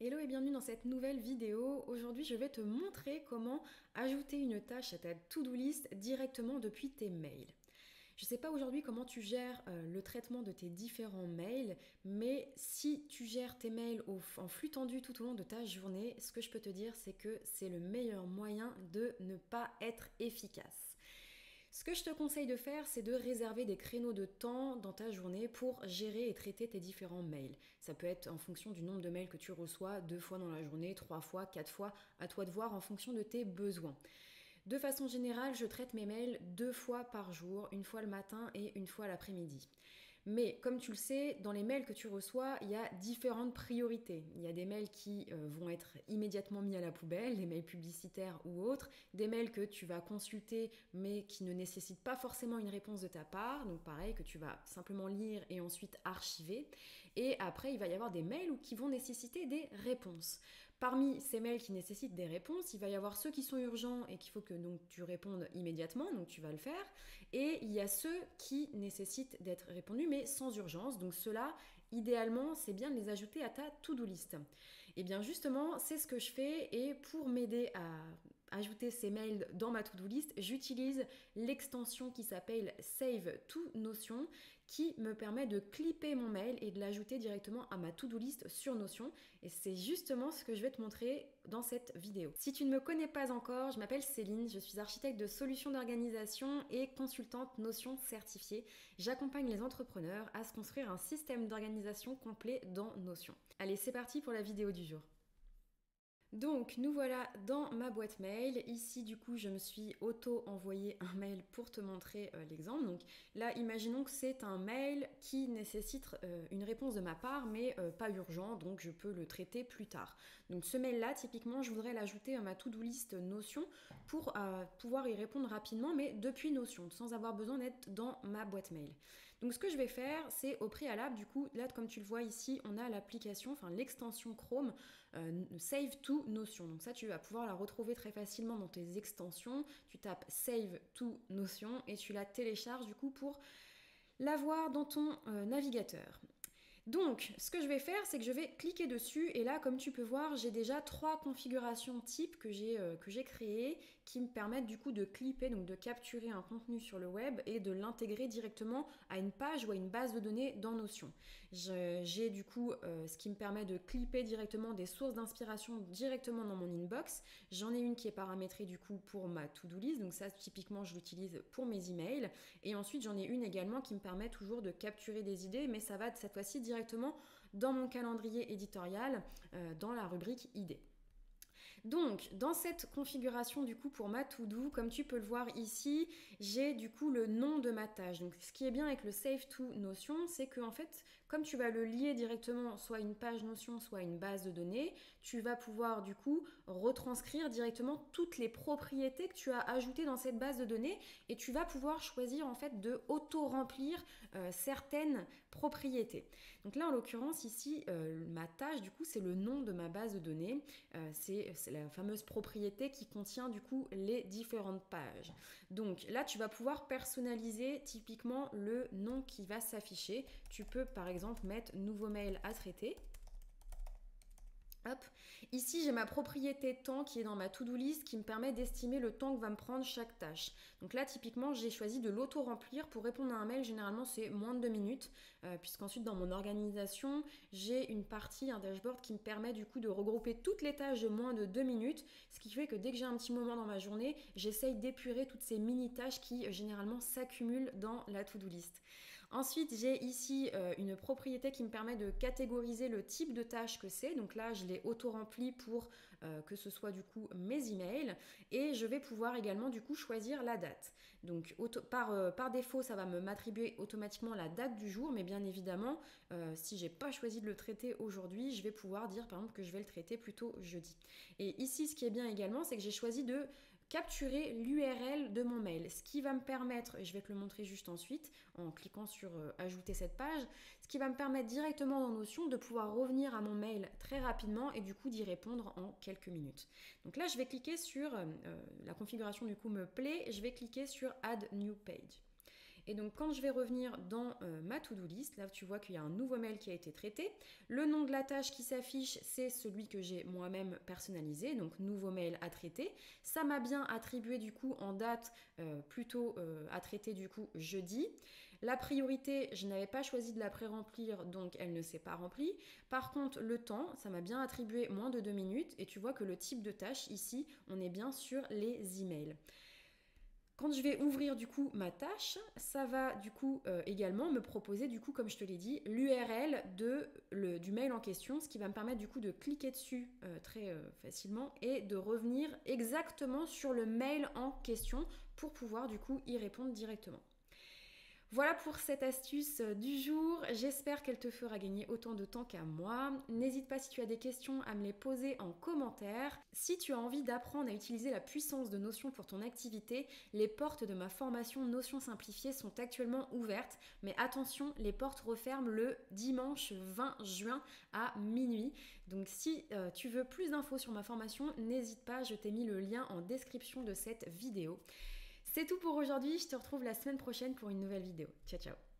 Hello et bienvenue dans cette nouvelle vidéo. Aujourd'hui, je vais te montrer comment ajouter une tâche à ta to-do list directement depuis tes mails. Je ne sais pas aujourd'hui comment tu gères le traitement de tes différents mails, mais si tu gères tes mails en flux tendu tout au long de ta journée, ce que je peux te dire, c'est que c'est le meilleur moyen de ne pas être efficace. Ce que je te conseille de faire, c'est de réserver des créneaux de temps dans ta journée pour gérer et traiter tes différents mails. Ça peut être en fonction du nombre de mails que tu reçois, 2 fois dans la journée, 3 fois, 4 fois, à toi de voir en fonction de tes besoins. De façon générale, je traite mes mails 2 fois par jour, une fois le matin et une fois l'après-midi. Mais comme tu le sais, dans les mails que tu reçois, il y a différentes priorités. Il y a des mails qui vont être immédiatement mis à la poubelle, les mails publicitaires ou autres, des mails que tu vas consulter mais qui ne nécessitent pas forcément une réponse de ta part, donc pareil, que tu vas simplement lire et ensuite archiver. Et après, il va y avoir des mails qui vont nécessiter des réponses. Parmi ces mails qui nécessitent des réponses, il va y avoir ceux qui sont urgents et qu'il faut que donc, tu répondes immédiatement, donc tu vas le faire. Et il y a ceux qui nécessitent d'être répondus mais sans urgence. Donc ceux-là, idéalement, c'est bien de les ajouter à ta to-do list. Et bien justement, c'est ce que je fais et pour m'aider à ajouter ces mails dans ma to-do list, j'utilise l'extension qui s'appelle Save to Notion qui me permet de clipper mon mail et de l'ajouter directement à ma to-do list sur Notion. Et c'est justement ce que je vais te montrer dans cette vidéo. Si tu ne me connais pas encore, je m'appelle Céline, je suis architecte de solutions d'organisation et consultante Notion certifiée. J'accompagne les entrepreneurs à se construire un système d'organisation complet dans Notion. Allez, c'est parti pour la vidéo du jour. Donc nous voilà dans ma boîte mail. Ici du coup je me suis auto-envoyé un mail pour te montrer l'exemple. Donc là imaginons que c'est un mail qui nécessite une réponse de ma part mais pas urgent, donc je peux le traiter plus tard. Donc ce mail là typiquement je voudrais l'ajouter à ma to-do list Notion pour pouvoir y répondre rapidement mais depuis Notion sans avoir besoin d'être dans ma boîte mail. Donc ce que je vais faire c'est au préalable du coup là comme tu le vois ici on a l'application, enfin l'extension Chrome Save to Notion. Donc ça, tu vas pouvoir la retrouver très facilement dans tes extensions. Tu tapes Save to Notion et tu la télécharges du coup pour l'avoir dans ton navigateur. Donc, ce que je vais faire, c'est que je vais cliquer dessus et là, comme tu peux voir, j'ai déjà 3 configurations types que j'ai créées qui me permettent du coup de clipper, donc de capturer un contenu sur le web et de l'intégrer directement à une page ou à une base de données dans Notion. J'ai du coup ce qui me permet de clipper directement des sources d'inspiration directement dans mon inbox. J'en ai une qui est paramétrée du coup pour ma to-do list, donc ça typiquement je l'utilise pour mes emails. Et ensuite j'en ai une également qui me permet toujours de capturer des idées, mais ça va cette fois-ci directement dans mon calendrier éditorial, dans la rubrique idées. Donc, dans cette configuration du coup pour ma to-do, comme tu peux le voir ici, j'ai du coup le nom de ma tâche. Donc, ce qui est bien avec le Save to Notion, c'est que en fait, comme tu vas le lier directement soit une page Notion, soit une base de données, tu vas pouvoir du coup retranscrire directement toutes les propriétés que tu as ajoutées dans cette base de données et tu vas pouvoir choisir en fait de auto-remplir certaines propriétés. Donc là, en l'occurrence, ici, ma tâche, du coup, c'est le nom de ma base de données. C'est la fameuse propriété qui contient du coup les différentes pages. Donc là, tu vas pouvoir personnaliser typiquement le nom qui va s'afficher. Tu peux par exemple mettre nouveau mail à traiter. Hop. Ici, j'ai ma propriété temps qui est dans ma to-do list qui me permet d'estimer le temps que va me prendre chaque tâche. Donc là, typiquement, j'ai choisi de l'auto-remplir. Pour répondre à un mail, généralement, c'est moins de 2 minutes, puisqu'ensuite, dans mon organisation, j'ai une partie, un dashboard qui me permet du coup de regrouper toutes les tâches de moins de 2 minutes, ce qui fait que dès que j'ai un petit moment dans ma journée, j'essaye d'épurer toutes ces mini-tâches qui, généralement, s'accumulent dans la to-do list. Ensuite, j'ai ici une propriété qui me permet de catégoriser le type de tâche que c'est. Donc là, je l'ai auto-rempli pour que ce soit du coup mes emails. Et je vais pouvoir également du coup choisir la date. Donc par défaut, ça va m'attribuer automatiquement la date du jour. Mais bien évidemment, si j'ai pas choisi de le traiter aujourd'hui, je vais pouvoir dire par exemple que je vais le traiter plutôt jeudi. Et ici, ce qui est bien également, c'est que j'ai choisi de capturer l'URL de mon mail, ce qui va me permettre, et je vais te le montrer juste ensuite en cliquant sur ajouter cette page, ce qui va me permettre directement dans Notion de pouvoir revenir à mon mail très rapidement et du coup d'y répondre en quelques minutes. Donc là je vais cliquer sur, la configuration du coup me plaît, je vais cliquer sur Add New Page. Et donc quand je vais revenir dans ma to-do list, là tu vois qu'il y a un nouveau mail qui a été traité. Le nom de la tâche qui s'affiche, c'est celui que j'ai moi-même personnalisé, donc nouveau mail à traiter. Ça m'a bien attribué du coup en date plutôt à traiter du coup jeudi. La priorité, je n'avais pas choisi de la pré-remplir, donc elle ne s'est pas remplie. Par contre, le temps, ça m'a bien attribué moins de 2 minutes et tu vois que le type de tâche ici, on est bien sur les emails. Quand je vais ouvrir du coup ma tâche, ça va du coup également me proposer du coup, comme je te l'ai dit, l'URL du mail en question, ce qui va me permettre du coup de cliquer dessus très facilement et de revenir exactement sur le mail en question pour pouvoir du coup y répondre directement. Voilà pour cette astuce du jour, j'espère qu'elle te fera gagner autant de temps qu'à moi. N'hésite pas si tu as des questions à me les poser en commentaire. Si tu as envie d'apprendre à utiliser la puissance de Notion pour ton activité, les portes de ma formation Notion simplifiée sont actuellement ouvertes. Mais attention, les portes referment le dimanche 20 juin à minuit. Donc si tu veux plus d'infos sur ma formation, n'hésite pas, je t'ai mis le lien en description de cette vidéo. C'est tout pour aujourd'hui, je te retrouve la semaine prochaine pour une nouvelle vidéo. Ciao ciao.